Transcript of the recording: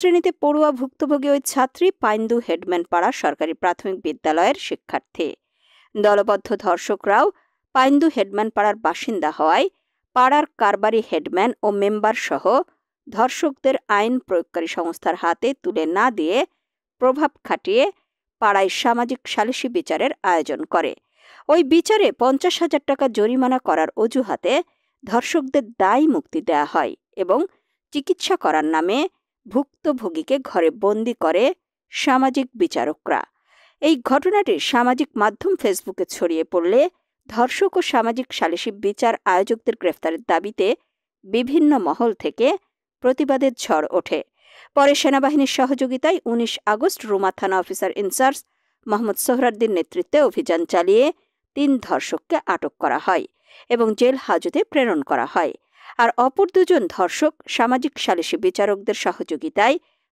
শ্রেণীতে পড়ুয়া ভুক্তভোগী ওই ছাত্রী পাইন্দু হেডম্যান পাড়া সরকারি প্রাথমিক বিদ্যালয়ের শিক্ষার্থী। দলবদ্ধ ধর্ষকরাও পাইন্দু হেডম্যান পাড়ার বাসিন্দা হওয়ায় পাড়ার কারবারি হেডম্যান ও মেম্বার সহ ধর্ষকদের আইন প্রয়োগকারী সংস্থার হাতে তুলে না দিয়ে প্রভাব খাটিয়ে পাড়ায় সামাজিক সালিসি বিচারের আয়োজন করে। ওই বিচারে 50,000 টাকা জরিমানা করার অজুহাতে ধর্ষকদের দায় মুক্তি দেয়া হয় এবং চিকিৎসা করার নামে ভুক্তভোগীকে ঘরে বন্দি করে সামাজিক বিচারকরা। এই ঘটনাটি সামাজিক মাধ্যম ফেসবুকে ছড়িয়ে পড়লে ধর্ষক ও সামাজিক সালিসি বিচার আয়োজকদের গ্রেফতারের দাবিতে বিভিন্ন মহল থেকে প্রতিবাদের ঝড় ওঠে। পরে সেনাবাহিনীর সহযোগিতায় 19 আগস্ট রুমা থানা অফিসার ইনচার্জ মোহাম্মদ সোহরাদ্দিন নেতৃত্বে অভিযান চালিয়ে 3 ধর্ষককে আটক করা হয় এবং জেল হাজতে প্রেরণ করা হয়। আর অপর 2 জন ধর্ষক সামাজিক সালিসি বিচারকদের সহযোগিতায়